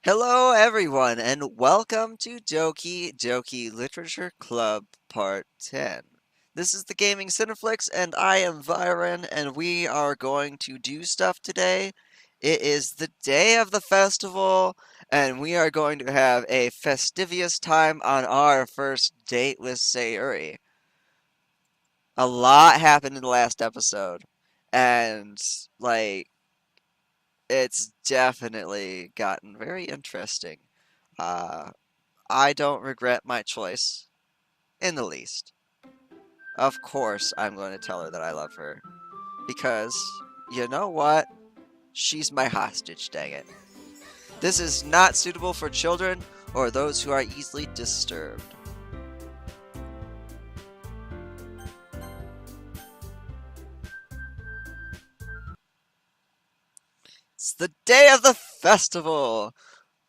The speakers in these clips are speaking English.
Hello, everyone, and welcome to Doki Doki Literature Club Part 10. This is the Gaming Cineflix, and I am Vyron, and we are going to do stuff today. It is the day of the festival, and we are going to have a festivious time on our first date with Sayuri. A lot happened in the last episode, and, like, it's definitely gotten very interesting. Uh, I don't regret my choice in the least. Of course, I'm going to tell her that I love her. Because, you know what? She's my hostage, dang it. This is not suitable for children or those who are easily disturbed. It's the day of the festival!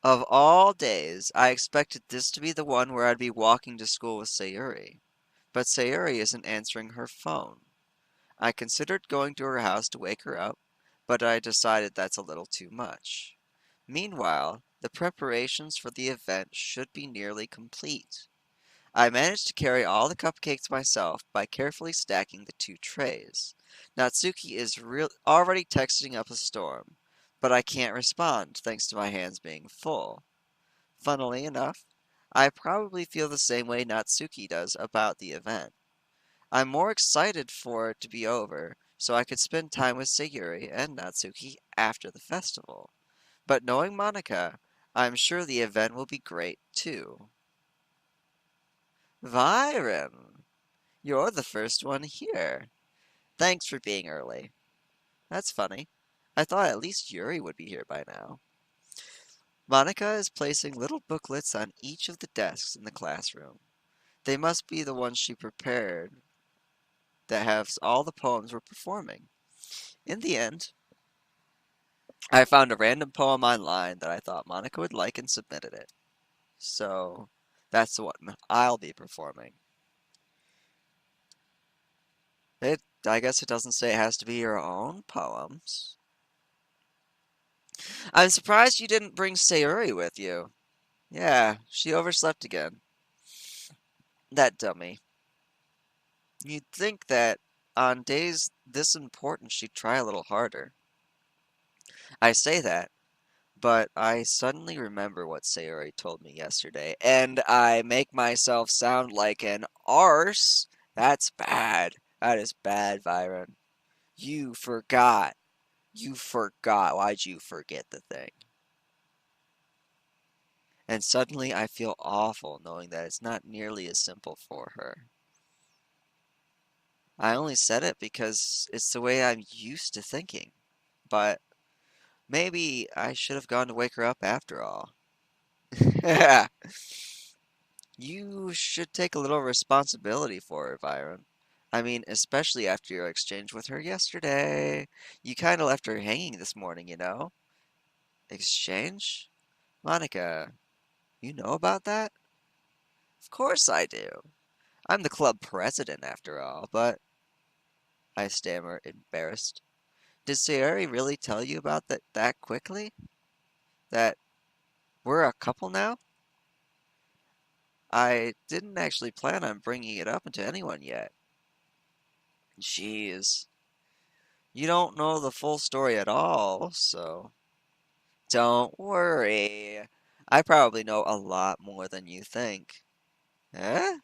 Of all days, I expected this to be the one where I'd be walking to school with Sayuri. But Sayuri isn't answering her phone. I considered going to her house to wake her up, but I decided that's a little too much. Meanwhile, the preparations for the event should be nearly complete. I managed to carry all the cupcakes myself by carefully stacking the two trays. Natsuki is already texting up a storm, but I can't respond thanks to my hands being full. Funnily enough, I probably feel the same way Natsuki does about the event. I'm more excited for it to be over, so I could spend time with Sayuri and Natsuki after the festival. But knowing Monica, I'm sure the event will be great too. Vyron, you're the first one here. Thanks for being early. That's funny. I thought at least Yuri would be here by now. Monica is placing little booklets on each of the desks in the classroom. They must be the ones she prepared that have all the poems we're performing. In the end, I found a random poem online that I thought Monica would like and submitted it. So that's what I'll be performing. I guess it doesn't say it has to be your own poems. I'm surprised you didn't bring Sayuri with you. Yeah, she overslept again. That dummy. You'd think that on days this important she'd try a little harder. I say that, but I suddenly remember what Sayori told me yesterday, and I make myself sound like an arse. That's bad. That is bad, Byron. You forgot. You forgot. Why'd you forget the thing? And suddenly I feel awful knowing that it's not nearly as simple for her. I only said it because it's the way I'm used to thinking. But maybe I should have gone to wake her up after all. You should take a little responsibility for her, Byron. I mean, especially after your exchange with her yesterday. You kind of left her hanging this morning, you know? Exchange? Monica, you know about that? Of course I do. I'm the club president after all, but I stammer, embarrassed. Did Sayori really tell you about that quickly? That we're a couple now? I didn't actually plan on bringing it up to anyone yet. Jeez. You don't know the full story at all, so don't worry. I probably know a lot more than you think. Eh?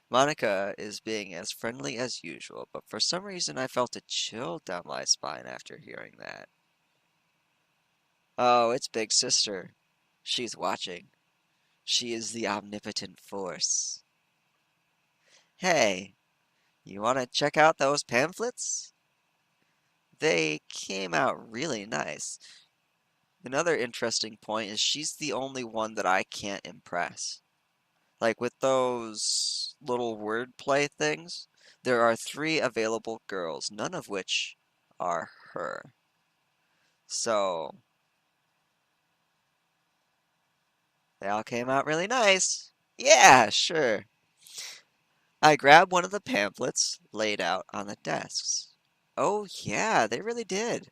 Monica is being as friendly as usual, but for some reason I felt a chill down my spine after hearing that. Oh, it's Big Sister. She's watching. She is the omnipotent force. Hey, you want to check out those pamphlets? They came out really nice. Another interesting point is she's the only one that I can't impress. Like with those little wordplay things, there are three available girls, none of which are her. So they all came out really nice. Yeah, sure. I grabbed one of the pamphlets laid out on the desks. Oh, yeah, they really did.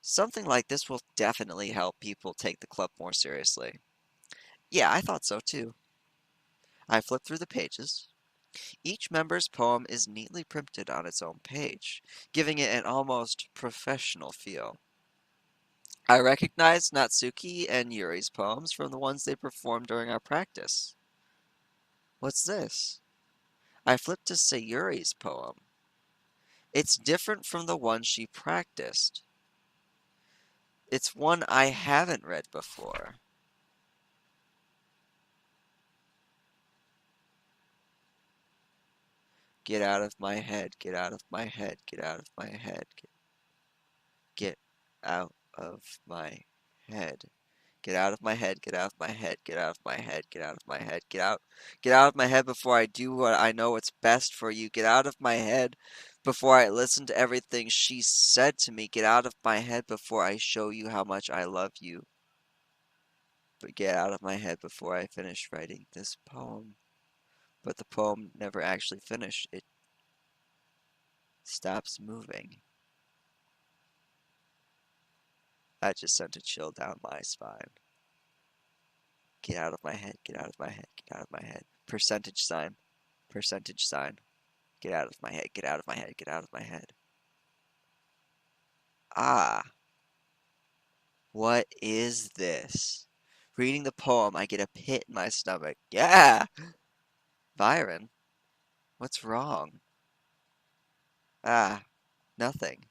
Something like this will definitely help people take the club more seriously. Yeah, I thought so too. I flipped through the pages. Each member's poem is neatly printed on its own page, giving it an almost professional feel. I recognized Natsuki and Yuri's poems from the ones they performed during our practice. What's this? I flipped to Sayuri's poem. It's different from the one she practiced. It's one I haven't read before. Get out of my head, get out of my head, get out of my head, get out of my head. Get out of my head, get out of my head, get out of my head, get out of my head, get out of my head before I do what I know what's best for you. Get out of my head before I listen to everything she said to me. Get out of my head before I show you how much I love you. But get out of my head before I finish writing this poem. But the poem never actually finished. It stops moving. That just sent a chill down my spine. Get out of my head, get out of my head, get out of my head. Percentage sign, percentage sign. Get out of my head, get out of my head, get out of my head. Ah, what is this? Reading the poem, I get a pit in my stomach. Yeah! Byron, what's wrong? Ah, nothing.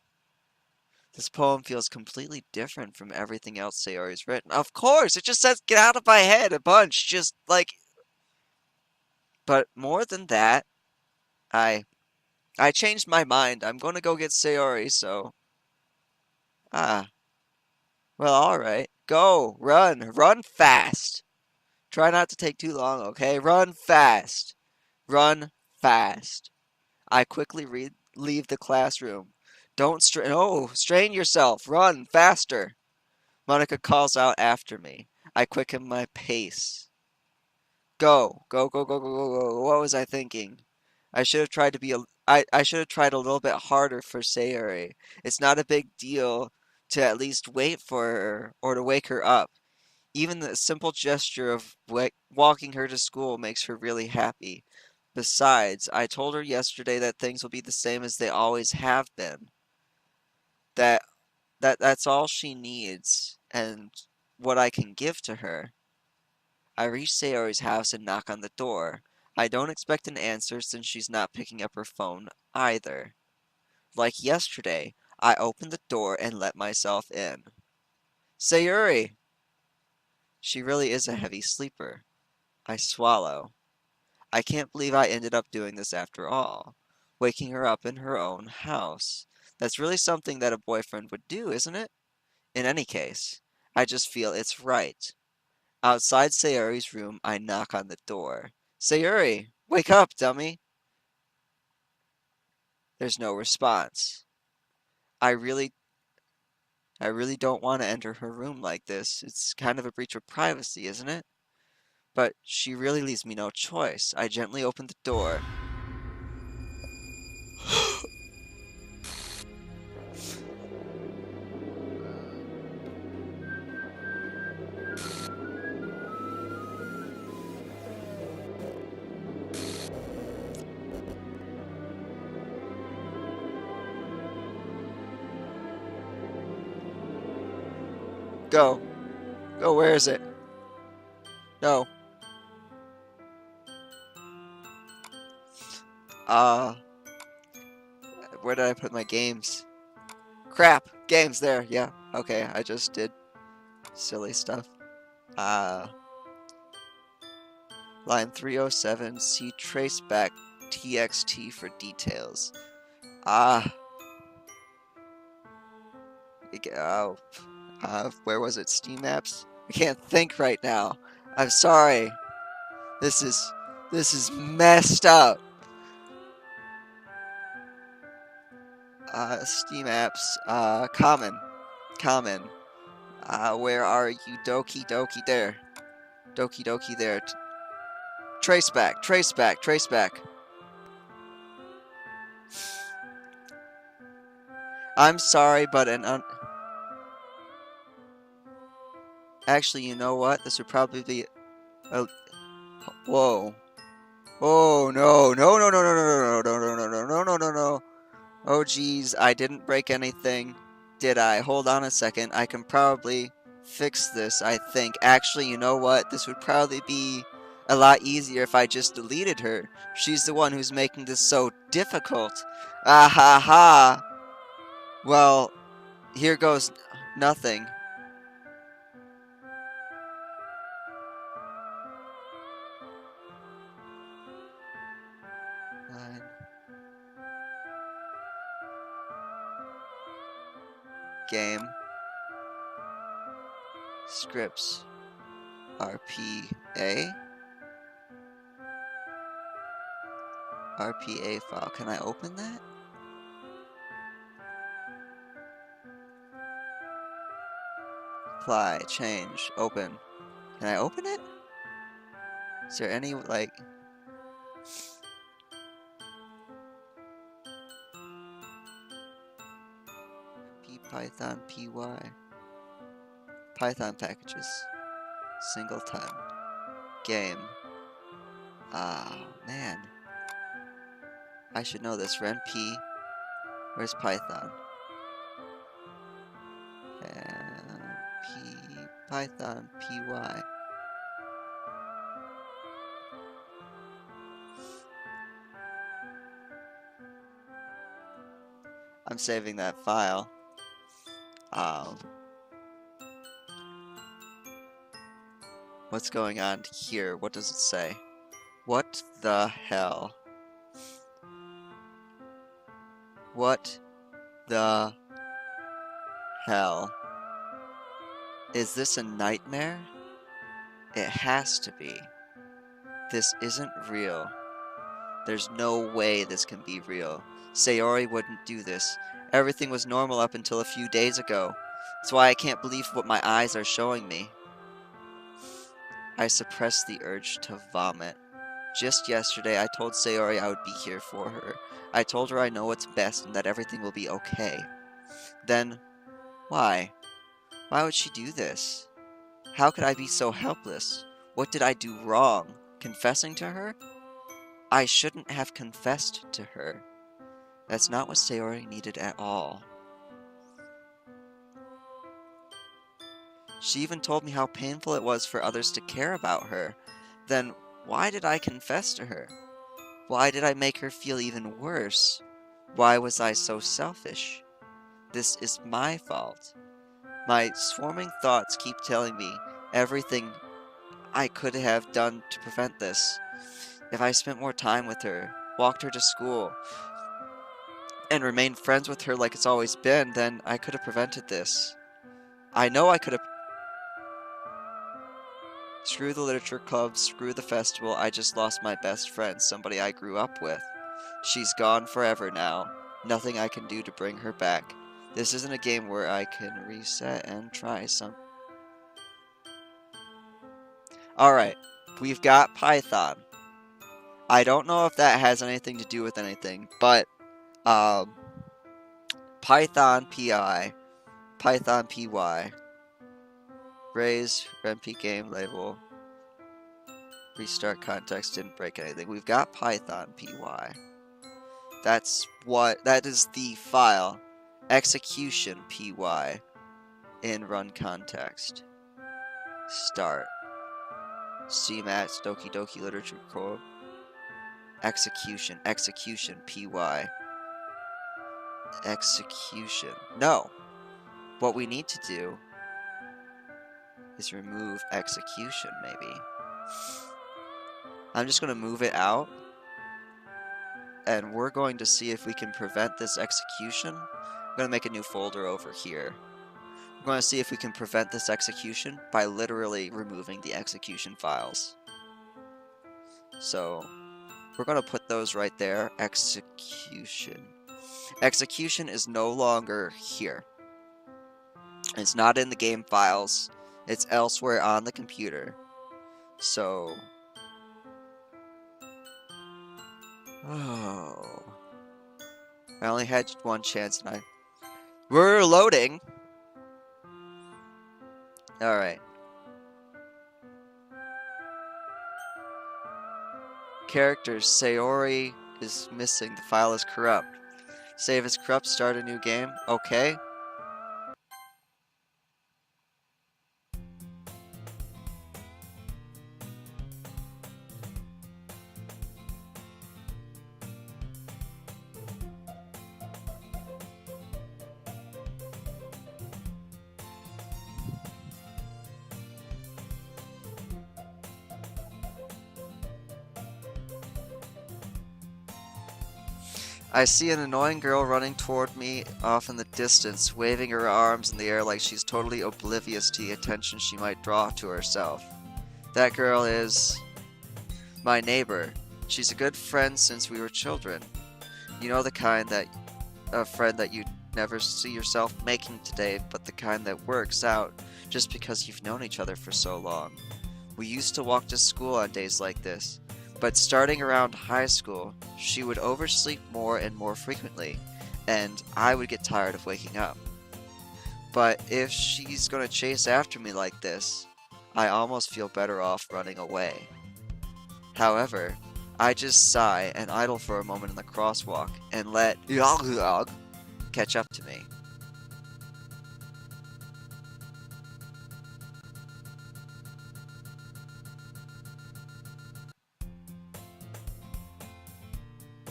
This poem feels completely different from everything else Sayori's written. Of course, it just says get out of my head a bunch, just like. But more than that, I I changed my mind. I'm gonna go get Sayori, so. Ah, well, alright. Go, run, run fast. Try not to take too long, okay? Run fast. Run fast. I quickly leave the classroom. Don't strain. Oh, strain yourself. Run faster. Monica calls out after me. I quicken my pace. Go, go, go, go, go, go, go. What was I thinking? I should have tried to be I should have tried a little bit harder for Sayori. It's not a big deal to at least wait for her or to wake her up. Even the simple gesture of walking her to school makes her really happy. Besides, I told her yesterday that things will be the same as they always have been. That that's all she needs and what I can give to her. I reach Sayori's house and knock on the door. I don't expect an answer since she's not picking up her phone either. Like yesterday, I open the door and let myself in. Sayori! She really is a heavy sleeper. I swallow. I can't believe I ended up doing this after all. Waking her up in her own house. That's really something that a boyfriend would do, isn't it? In any case, I just feel it's right. Outside Sayuri's room, I knock on the door. Sayuri, wake up, dummy! There's no response. I really, I really don't want to enter her room like this. It's kind of a breach of privacy, isn't it? But she really leaves me no choice. I gently open the door. Go. Go, where is it? No. Uh, where did I put my games? Crap! Games there, yeah. Okay, I just did silly stuff. Uh, line 307, see traceback txt for details. Ah, oh, where was it? Steam apps? I can't think right now. I'm sorry. This is, this is messed up. Steam apps, common, common. Where are you? Doki Doki there. Doki Doki there. Traceback, traceback, traceback. I'm sorry, but Actually, you know what? This would probably be a... Whoa. Oh, no. No, no, no, no, no, no, no, no, no, no, no, no, no. Oh, geez. I didn't break anything. Did I? Hold on a second. I can probably fix this, I think. Actually, you know what? This would probably be a lot easier if I just deleted her. She's the one who's making this so difficult. Ah ha ha. Well, here goes nothing. Line. Game. Scripts. RPA. RPA file. Can I open that? Apply. Change. Open. Can I open it? Is there any, like... Python py. Python packages. Singleton. Game. Oh, man. I should know this. Ren p. Where's Python? Python py. I'm saving that file. What's going on here? What does it say? What the hell? What the hell? Is this a nightmare? It has to be. This isn't real. There's no way this can be real. Sayori wouldn't do this. Everything was normal up until a few days ago. That's why I can't believe what my eyes are showing me. I suppressed the urge to vomit. Just yesterday, I told Sayori I would be here for her. I told her I know what's best and that everything will be okay. Then, why? Why would she do this? How could I be so helpless? What did I do wrong? Confessing to her? I shouldn't have confessed to her. That's not what Sayori needed at all. She even told me how painful it was for others to care about her. Then, why did I confess to her? Why did I make her feel even worse? Why was I so selfish? This is my fault. My swarming thoughts keep telling me everything I could have done to prevent this. If I spent more time with her, walked her to school, and remained friends with her like it's always been, then I could have prevented this. I know I could have... Screw the literature club, screw the festival, I just lost my best friend, somebody I grew up with. She's gone forever now. Nothing I can do to bring her back. This isn't a game where I can reset and try some... Alright, we've got Python. I don't know if that has anything to do with anything, but Python PI, Python PY, raise, renp game label, restart context, didn't break anything. We've got Python PY. That is the file, execution PY in run context. Start. CMATS, Doki Doki literature code. Execution PY. Execution. No. What we need to do is remove execution, maybe. I'm just going to move it out. And we're going to see if we can prevent this execution. I'm going to make a new folder over here. We're going to see if we can prevent this execution by literally removing the execution files. So, we're going to put those right there. Execution. Execution is no longer here. It's not in the game files. It's elsewhere on the computer. So... Oh... I only had one chance and We're loading! Alright. Characters, Sayori is missing. The file is corrupt. Save is corrupt, start a new game. Okay. I see an annoying girl running toward me off in the distance, waving her arms in the air like she's totally oblivious to the attention she might draw to herself. That girl is my neighbor. She's a good friend since we were children. You know, the kind that a friend that you never see yourself making today, but the kind that works out just because you've known each other for so long. We used to walk to school on days like this. But starting around high school, she would oversleep more and more frequently, and I would get tired of waking up. But if she's gonna chase after me like this, I almost feel better off running away. However, I just sigh and idle for a moment in the crosswalk and let Yog catch up to me.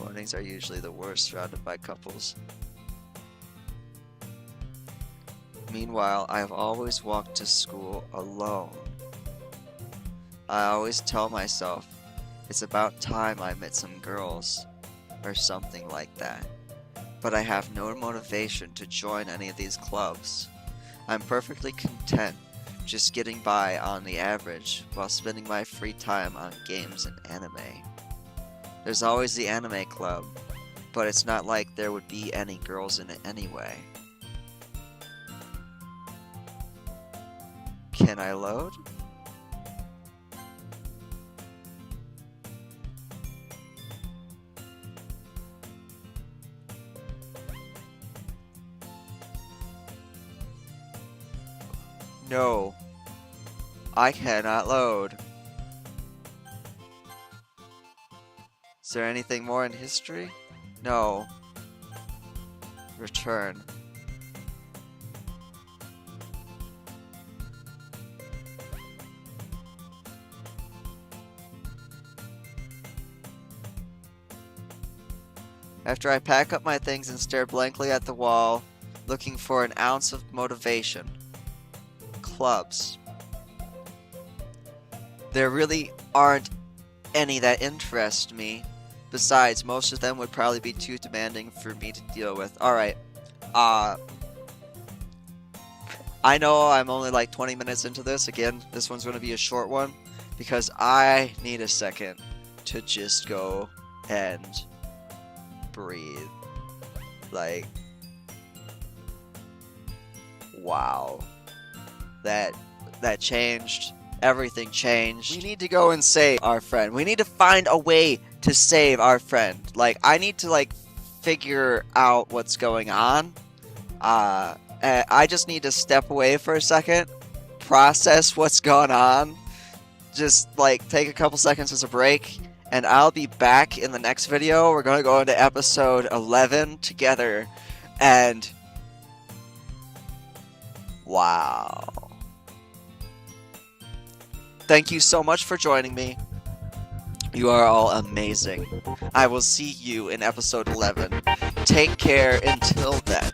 Mornings are usually the worst, surrounded by couples. Meanwhile, I have always walked to school alone. I always tell myself, it's about time I met some girls, or something like that. But I have no motivation to join any of these clubs. I'm perfectly content just getting by on the average while spending my free time on games and anime. There's always the anime club, but it's not like there would be any girls in it anyway. Can I load? No, I cannot load. Is there anything more in history? No. Return. After I pack up my things and stare blankly at the wall, looking for an ounce of motivation. Clubs. There really aren't any that interest me. Besides, most of them would probably be too demanding for me to deal with. Alright. I know I'm only like 20 minutes into this. Again, this one's going to be a short one because I need a second to just go and breathe. Like, wow. That changed. Everything changed. We need to go and save our friend. We need to find a way to save our friend. Like, I need to, like, figure out what's going on. I just need to step away for a second, process what's going on, just, like, take a couple seconds as a break, and I'll be back in the next video. We're gonna go into episode 11 together, and wow. Thank you so much for joining me. You are all amazing. I will see you in episode 11. Take care until then.